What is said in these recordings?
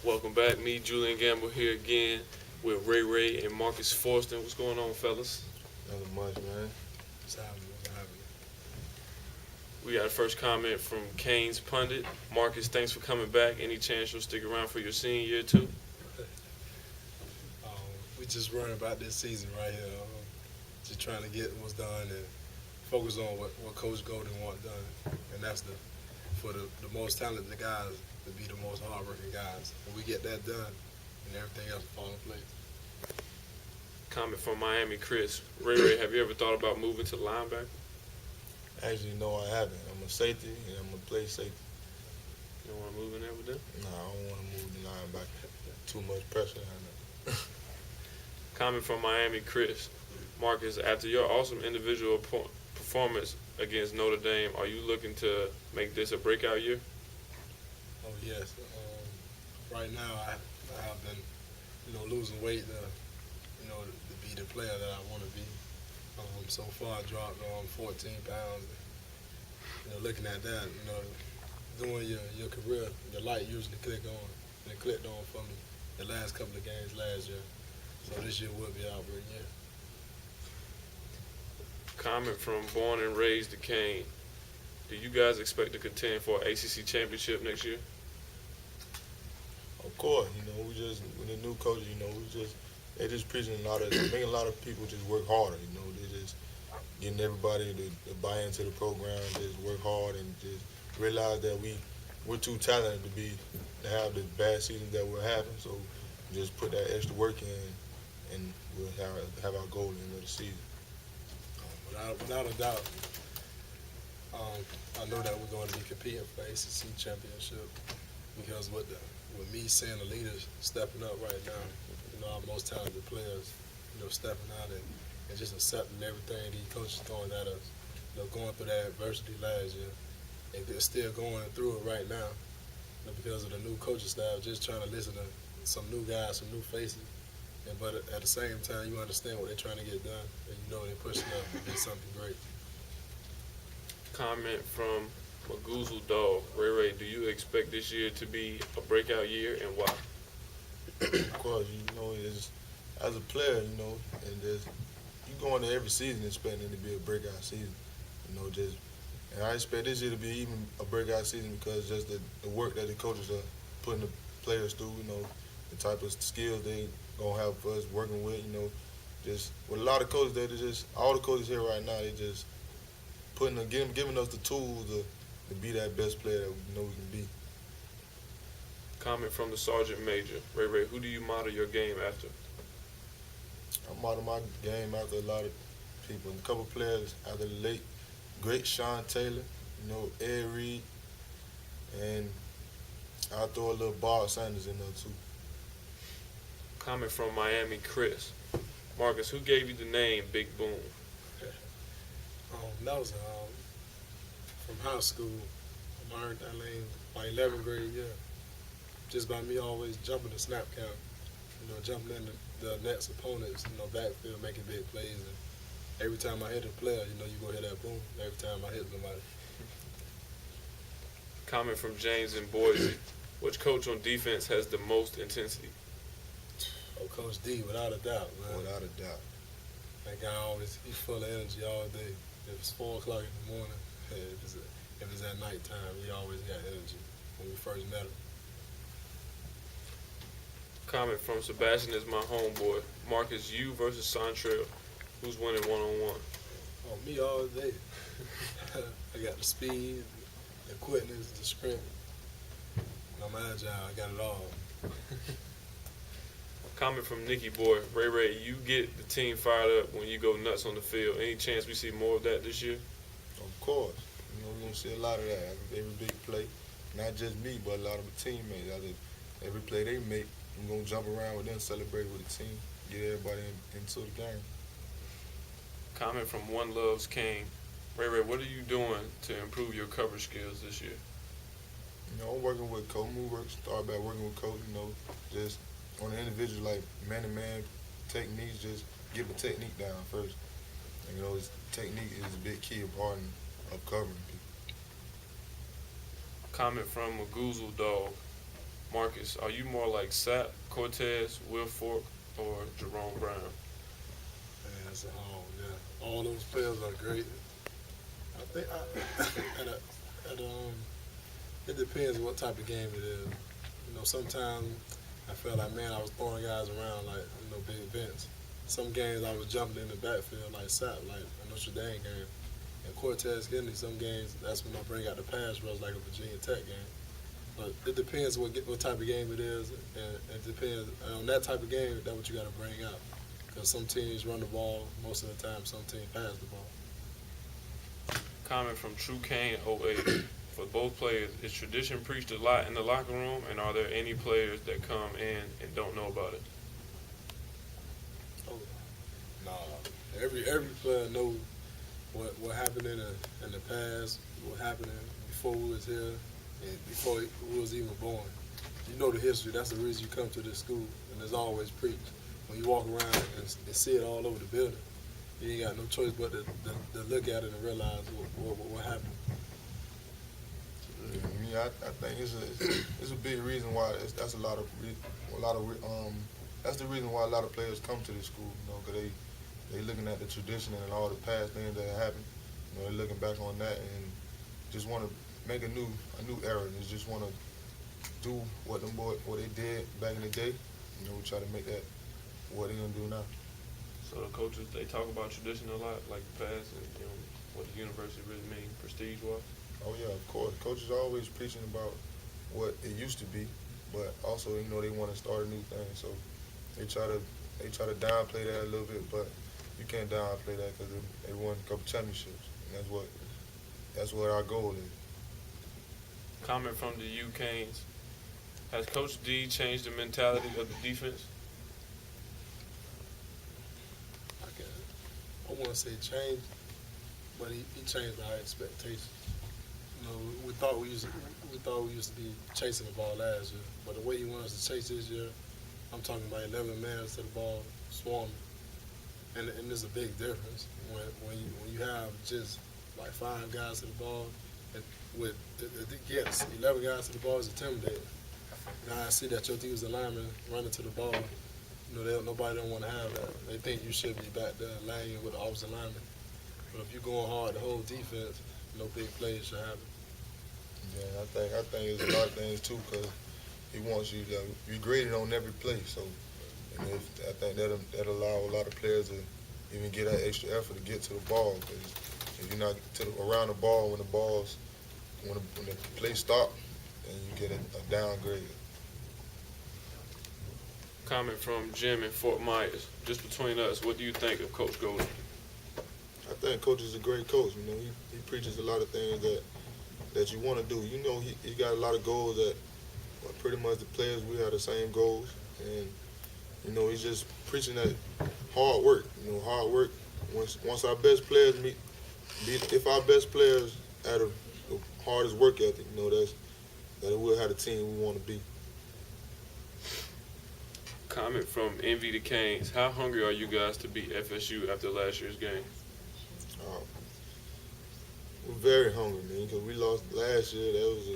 Welcome back. Me, Julian Gamble, here again with Ray and Marcus Forston. What's going on, fellas? Nothing much, man. What's happening? What's happening? We got a first comment from Kane's Pundit. Marcus, thanks for coming back. Any chance you'll stick around for your senior year, too? Um, we just worrying about this season right here. Just trying to get what's done and focus on what Coach Golden wants done. And that's for the most talented guys to be the most hardworking guys. When we get that done, and everything else will fall in place. Comment from Miami, Chris. Ray, have you ever thought about moving to linebacker? Actually, no, I haven't. I'm a safety, and I'm going to play safety. You don't want to move in there with them? No, I don't want to move the linebacker. Too much pressure on it. Comment from Miami, Chris. Marcus, after your awesome individual performance against Notre Dame, are you looking to make this a breakout year? Oh yes. Right now, I have been, losing weight to be the player that I want to be. So far, I dropped 14 pounds. Looking at that, during your career, the light usually click on, and it clicked on for me the last couple of games last year. So this year will be our great year. Comment from Born and Raised Duquesne. Do you guys expect to contend for an ACC championship next year? Of course, we just, with the new coach, they just preaching making a lot of people just work harder, they just getting everybody to buy into the program, just work hard and just realize that we're too talented to have the bad season that we're having, so just put that extra work in and we'll have our goal at the end of the season. Without a doubt, I know that we're going to be competing for ACC championship because with me seeing the leaders stepping up right now, our most talented players, stepping out and just accepting everything these coaches throwing at us. Going through that adversity last year, and they're still going through it right now because of the new coaching staff, just trying to listen to some new guys, some new faces. But at the same time, you understand what they're trying to get done, and they're pushing up to do something great. Comment from Magoozle Dog. Ray, do you expect this year to be a breakout year, and why? Of course, as a player, and you go into every season expecting it to be a breakout season, and I expect this year to be even a breakout season because just the work that the coaches are putting the players through, the type of skills they gonna have for us working with, just with a lot of coaches that all the coaches here right now, they just giving us the tools to be that best player that we know we can be. Comment from the Sergeant Major. Ray, who do you model your game after? I model my game after a lot of people. A couple players after the late, great Sean Taylor, Ed Reed, and I'll throw a little Bob Sanders in there too. Comment from Miami, Chris. Marcus, who gave you the name Big Boom? That was from high school. I learned that name my 11th grade year. Just by me always jumping the snap count, jumping in the next opponent's, backfield, making big plays. And every time I hit a player, you go hear that boom. Every time I hit somebody. Comment from James in Boise. Which coach on defense has the most intensity? Oh, Coach D, without a doubt, man. Without a doubt. That guy he's full of energy all day. If it's 4 o'clock in the morning, if it's at nighttime, he always got energy when we first met him. Comment from Sebastian is my homeboy. Marcus, you versus Santrell. Who's winning one-on-one? Oh, me all day. I got the speed, the quickness, the sprint. I'm agile. I got it all. Comment from Nicky Boy. Ray, you get the team fired up when you go nuts on the field. Any chance we see more of that this year? Of course. We're going to see a lot of that. Every big play, not just me, but a lot of the teammates. Every play they make, I'm going to jump around with them, celebrate with the team, get everybody into the game. Comment from One Loves King. Ray, what are you doing to improve your coverage skills this year? I'm working with Coach. Start back working with Coach, just on the individual, like man-to-man techniques, just get the technique down first. And, his technique is a big key part of covering people. Comment from Magoozle Dog. Marcus, Marcus, are you more like Sapp, Cortez, Will Fork, or Jerome Brown? Man, that's a hard one, yeah. All those players are great. I think it depends what type of game it is. You know, sometimes I felt like, man, I was throwing guys around like, big events. Some games I was jumping in the backfield like Sapp, like a Notre Dame game. And Cortez Kennedy, some games, that's when I bring out the pass rush like a Virginia Tech game. But it depends what type of game it is, and it depends on that type of game. That's what you got to bring out, because some teams run the ball most of the time, some teams pass the ball. Comment from True Kane 08. For both players, is tradition preached a lot in the locker room, and are there any players that come in and don't know about it? Oh, nah. Every player knows what happened in the past, what happened before we was here, and before we was even born. You know the history. That's the reason you come to this school, and it's always preached. When you walk around and see it all over the building, you ain't got no choice but to look at it and realize what happened. I think it's a big reason why that's the reason why a lot of players come to this school, because they looking at the tradition and all the past things that happened. They're looking back on that and just want to make a new era. They just want to do what they did back in the day. We try to make that what they're gonna do now. So the coaches, they talk about tradition a lot, like the past, and what the university really means prestige-wise. Oh yeah, of course. Coaches are always preaching about what it used to be, but also they want to start a new thing. So they try to downplay that a little bit, but you can't downplay that because they won a couple championships, and that's what our goal is. Comment from the U Canes. Has Coach D changed the mentality of the defense? I want to say change, but he changed our expectations. We thought we used to be chasing the ball last year, but the way he wants us to chase this year, I'm talking about 11 men to the ball, swarming, and there's a big difference when you have just like 5 guys to the ball, and with 11 guys to the ball is intimidating. Now I see that your defensive lineman running to the ball. Nobody don't want to have that. They think you should be back there laying with the offensive lineman. But if you're going hard the whole defense, no big plays should happen. Yeah, I think there's a lot of things too, because he wants you to be graded on every play. So, I think that'll allow a lot of players to even get that extra effort to get to the ball. Because if you're not around the ball when the play stop, then you get a downgrade. Comment from Jim in Fort Myers. Just between us, what do you think of Coach Golden? I think Coach is a great coach. He preaches a lot of things that you want to do. He got a lot of goals that pretty much the players, we have the same goals. And, he's just preaching that hard work. Hard work. Once our best players if our best players have the hardest work ethic, that we'll have the team we want to be. Comment from Envy the Canes. How hungry are you guys to beat FSU after last year's game? We're very hungry, man, because we lost last year. That was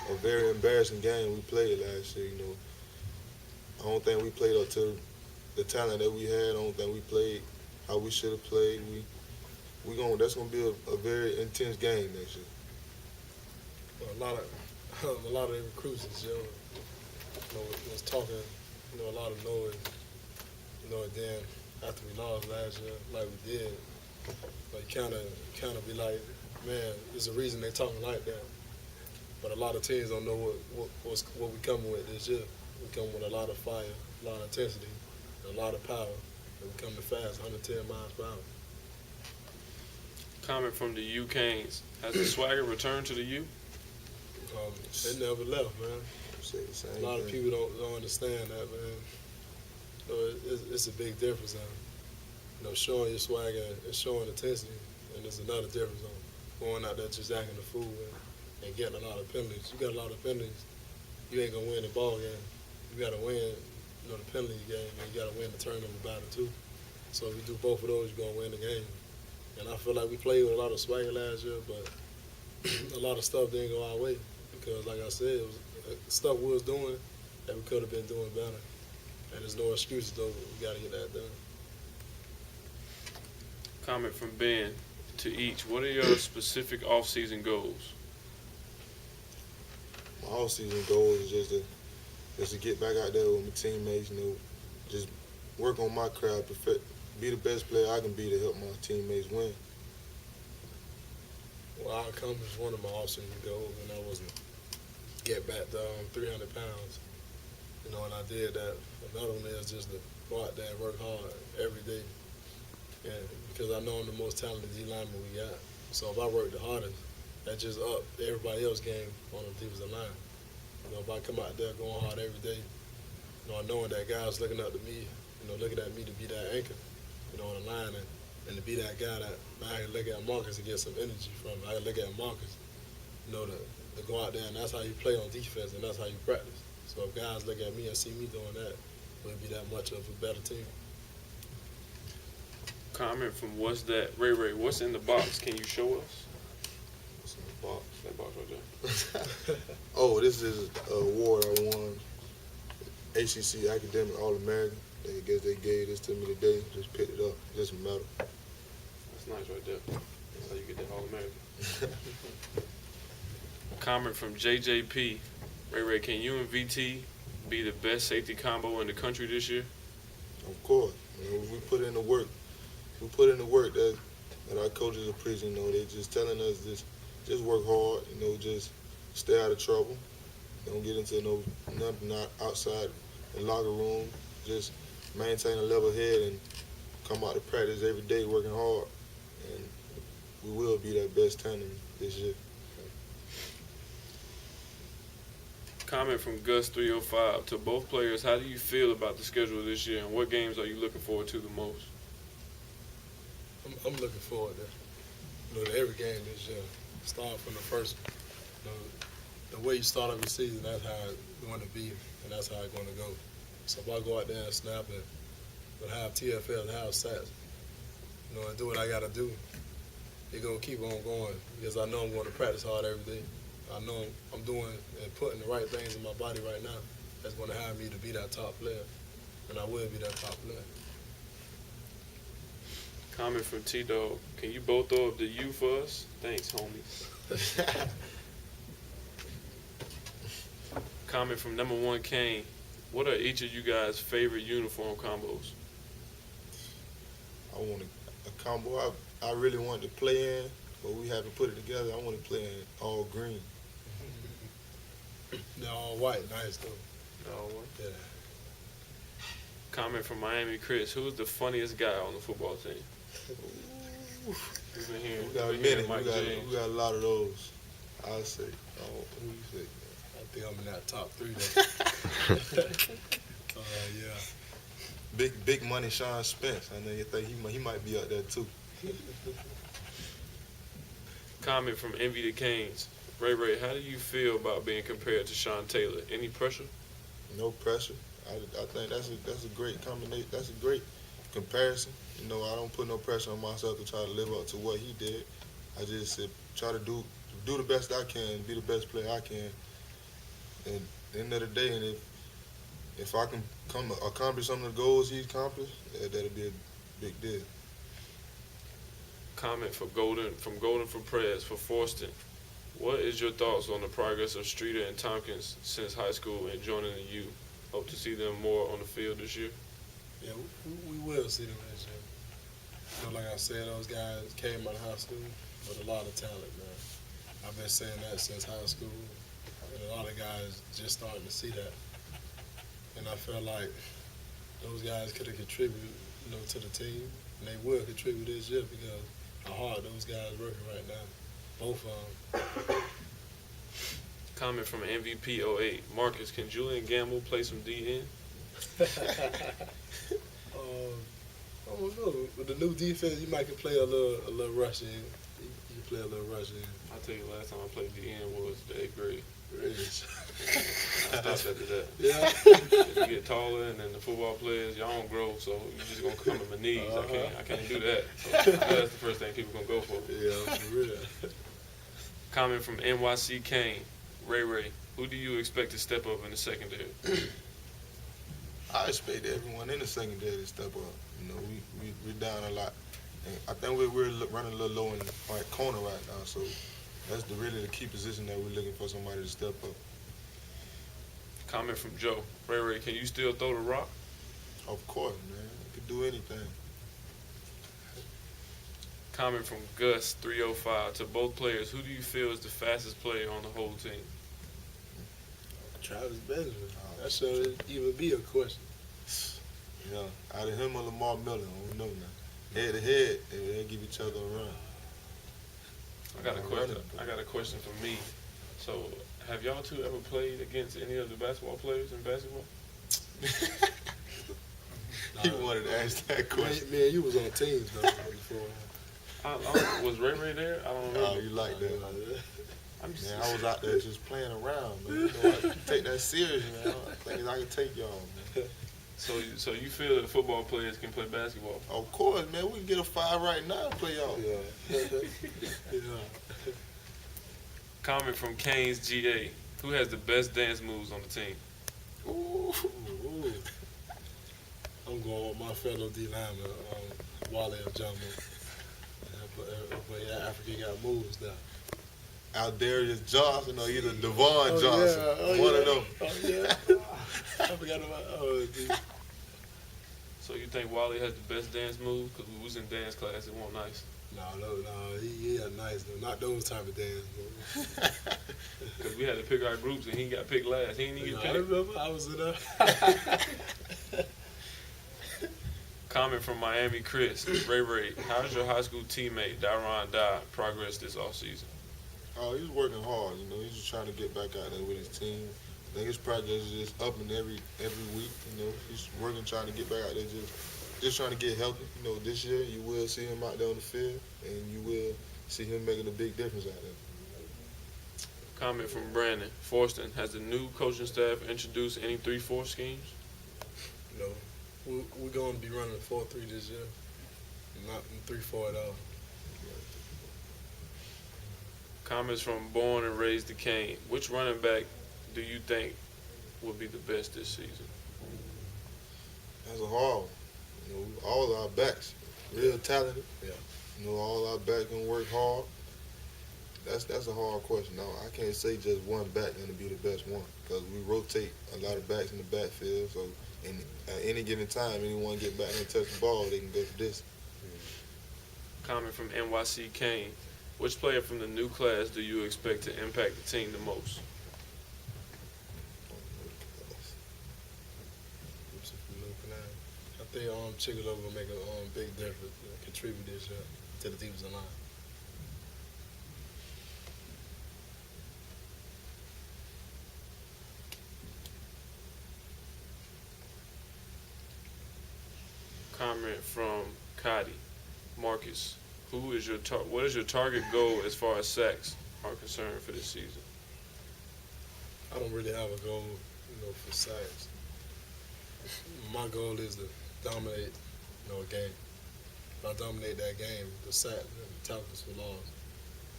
a very embarrassing game we played last year. I don't think we played up to the talent that we had. I don't think we played how we should have played. That's gonna be a very intense game next year. Well, a lot of the recruits was talking, a lot of noise, and then after we lost last year, like we did, like kind of be like, man, there's a reason they talking like that. But a lot of teams don't know what we coming with this year. We come with a lot of fire, a lot of intensity, and a lot of power. And we coming fast, 110 miles per hour. Comment from the U Canes. Has the swagger returned to the U? It never left, man. A lot of people don't understand that, man. It's a big difference on, showing your swagger and showing intensity, and there's another difference on going out there just acting the fool and getting a lot of penalties. You got a lot of penalties, you ain't gonna win the ball game. You gotta win, the penalty game, and you gotta win the tournament battle too. So if you do both of those, you're gonna win the game. And I feel like we played with a lot of swagger last year, but a lot of stuff didn't go our way because, like I said, it was stuff we was doing that we could have been doing better. And there's no excuses, though. We got to get that done. Comment from Ben to each. What are your specific off-season goals? My off-season goal is just to get back out there with my teammates, just work on my craft, be the best player I can be to help my teammates win. Well, I accomplished one of my off-season goals, and that was to get back to 300 pounds. And I did that. Another one is just to go out there and work hard every day. And because I know I'm the most talented D lineman we got. So if I work the hardest, that just up everybody else's game on the defensive line. If I come out there going hard every day, knowing that guys looking up to me, looking at me to be that anchor, on the line, and to be that guy that I can look at Marcus and get some energy from. I can look at Marcus, to go out there, and that's how you play on defense, and that's how you practice. So if guys look at me and see me doing that, we'll be that much of a better team. Comment from What's That? Ray Ray, what's in the box? Can you show us? What's in the box? That box right there. Oh, this is an award I won, ACC Academic All-American. I guess they gave this to me today. Just picked it up. Just a medal. That's nice right there. That's how you get that All-American. Comment from JJP. Ray Ray, can you and VT be the best safety combo in the country this year? Of course. We put in the work. We put in the work that our coaches are preaching. They just telling us just work hard. Just stay out of trouble. Don't get into nothing not outside the locker room. Just maintain a level head and come out to practice every day working hard. And we will be that best tandem this year. Comment from Gus305. To both players, how do you feel about the schedule this year, and what games are you looking forward to the most? I'm looking forward to every game this year. Start from the first. The way you start every season, that's how it's going to be, and that's how it's going to go. So if I go out there and snap it, but have TFLs, have sacks, and do what I got to do, it's going to keep on going because I know I'm going to practice hard every day. I know I'm doing and putting the right things in my body right now that's going to have me to be that top player, and I will be that top player. Comment from T-Dog. Can you both throw up the U for us? Thanks, homies. Comment from number one Kane. What are each of you guys' favorite uniform combos? I want a combo I really wanted to play in, but we haven't put it together. I want to play in all green. They're all white, nice though. All one? Yeah. Comment from Miami Chris. Who's the funniest guy on the football team? We've been hearing, We got we've been many. hearing Mike James. We got a lot of those. I'll say. Who you say? I think I'm in that top 3 there. Yeah. Big money Sean Spence. I know you think he might be out there too. Comment from Envy the Canes. Ray Ray, how do you feel about being compared to Sean Taylor? Any pressure? No pressure. I think that's a great combination. That's a great comparison. I don't put no pressure on myself to try to live up to what he did. I just try to do the best I can, be the best player I can. And at the end of the day, and if I can accomplish some of the goals he's accomplished, that'll be a big deal. Comment from Golden for Prez for Forston. What is your thoughts on the progress of Streeter and Tompkins since high school and joining the U? Hope to see them more on the field this year. Yeah, we will see them this year. Like I said, those guys came out of high school with a lot of talent, man. I've been saying that since high school, and a lot of guys just starting to see that. And I feel like those guys could have contributed, to the team, and they will contribute this year because how hard those guys working right now. Both of them. Comment from MVP 08. Marcus, can Julian Gamble play some DN? I don't know. With the new defense, you might can play a little rush in. You can play a little rush in. I'll tell you, last time I played DN was the 8th grade. Really? I stopped after that. Yeah. You get taller, and then the football players, y'all don't grow, so you just gonna come to my knees. I can't do that. So I know that's the first thing people gonna go for. Yeah, for real. Comment from NYC Kane. Ray Ray, Who do you expect to step up in the secondary? I expect everyone in the secondary to step up. You know, we're down a lot. And I think we're running a little low in the right corner right now, so that's really the key position that we're looking for somebody to step up. Comment from Joe. Ray, can you still throw the rock? Of course, man. I can do anything. Comment from Gus 305. To both players, who do you feel is the fastest player on the whole team? Travis Benjamin. That should even be a question. Yeah, either him or Lamar Miller, I don't know now. Head to head, they'll give each other a run. I got a question for me. So, have y'all two ever played against any of the basketball players in basketball? He wanted to ask that question. Man, you was on teams though before. Was Ray there? I don't know. Oh, you like that? I'm just, Man, I was out there just playing around, man. You know, I take that serious, man. I think I can take y'all, man. So you feel that football players can play basketball? Of course, man. We can get a 5 right now and play y'all. Yeah. Comment from Kane's GA. Who has the best dance moves on the team? Ooh. I'm going with my fellow D lineman, Wale and Jumbo. But yeah, Africa got moves now. Aldarius Johnson or either Devon Johnson. One of them. Oh, yeah. I forgot about dude. So you think Wally has the best dance moves? Because we was in dance class, it wasn't nice. No, he had nice though. Not those type of dance moves. Because we had to pick our groups and he got picked last. He didn't even get I picked. remember I was in there. Comment from Miami Chris. Ray, how's your high school teammate, Daron Dye, progress this offseason? Oh, he's working hard. You know, he's just trying to get back out there with his team. I think his progress is just up and every week. You know, he's working, trying to get back out there, just trying to get healthy. You know, this year you will see him out there on the field, and you will see him making a big difference out there. Comment from Brandon. Forston, has the new coaching staff introduced any 3-4 schemes? No. We're going to be running 4-3 this year, not 3-4 at all. Comments from Born and Raised Duquesne. Which running back do you think will be the best this season? As a whole, you know, all our backs real talented. Yeah. You know, all our backs gonna work hard. That's a hard question. Now, I can't say just one back gonna be the best one because we rotate a lot of backs in the backfield. So, at any given time, anyone get back and touch the ball, they can go for this. Comment from NYC Kane. Which player from the new class do you expect to impact the team the most? I think Chicolo will make a big difference, contribute this year to the defensive line. Comment from Cotty. Marcus, what is your target goal as far as sacks are concerned for this season? I don't really have a goal, for sacks. My goal is to dominate, a game. If I dominate that game, the sack, the tackles for loss,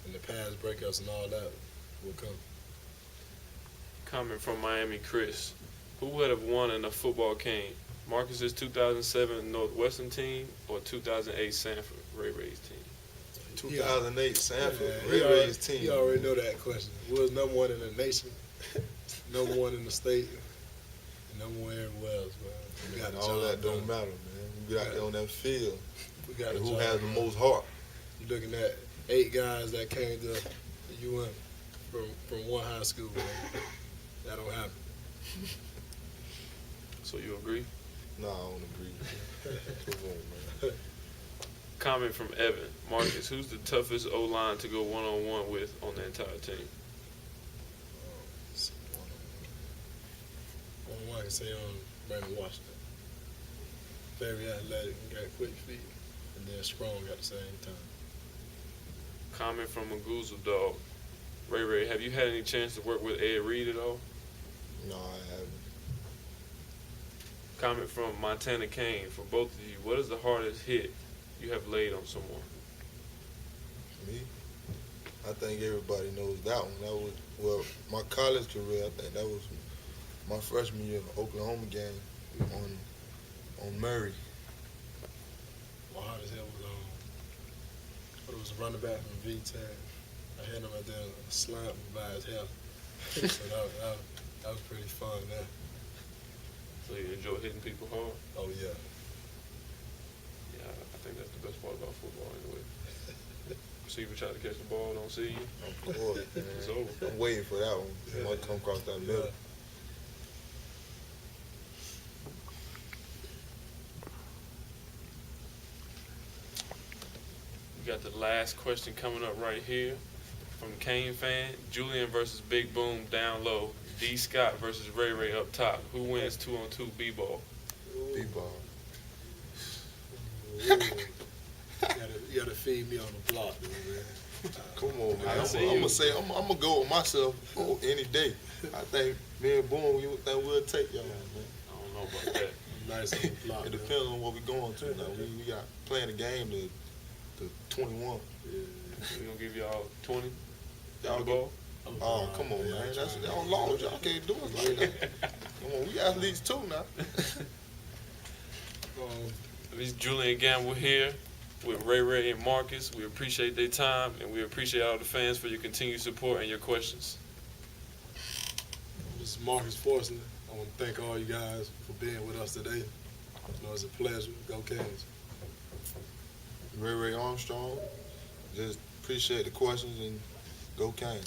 and the pass breakups and all that will come. Comment from Miami Chris. Who would have won in a football game? Marcus's 2007 Northwestern team or 2008 Sanford Ray Ray's team? 2008 Sanford Yeah, Ray Ray's team. You already know that question. We was number one in the nation, number one in the state, and number one everywhere else, man. We got all that don't matter, man. We got there on that field. We got who has the most heart? You're looking at 8 guys that came to UM from one high school, man. That don't happen. So you agree? No, I don't agree. Come on, man. Comment from Evan. Marcus, who's the toughest O-line to go one-on-one with on the entire team? One I can say Brandon Washington. Very athletic and got quick feet, and then strong at the same time. Comment from Magoozle Dog. Ray, have you had any chance to work with Ed Reed at all? No, I haven't. Comment from Montana Kane. For both of you, what is the hardest hit you have laid on someone? Me? I think everybody knows that one. That was, well, my college career, I think that was my freshman year, Oklahoma game on Murray. My hardest hit was it was a running back from V-10. I had him at there slapping by his hair. So that was pretty fun there. So you enjoy hitting people hard? Oh yeah. Yeah, I think that's the best part about football anyway. Receiver try to catch the ball, don't see you. Of course, man. It's over. I'm waiting for that one. It might come across that middle. We got the last question coming up right here from Kane fan. Julian versus Big Boom down low. D. Scott versus Ray Ray up top. Who wins 2-on-2 B-ball? B-ball. You gotta feed me on the block, man. Come on, man. I'm gonna go with myself any day. I think me and Boom, we'll take y'all, man. I don't know about that. Nice on the block. It depends on what we're going to now. We got playing the game to 21. We gonna give y'all 20 Y'all on the ball? Oh, come on, man. That's long. Y'all can't do it like that. Come on, we got at least 2 now. This is Julian Gamble here with Ray Ray and Marcus. We appreciate their time, and we appreciate all the fans for your continued support and your questions. This is Marcus Forston. I want to thank all you guys for being with us today. It's a pleasure. Go Canes. Ray Armstrong. Just appreciate the questions and go Kane.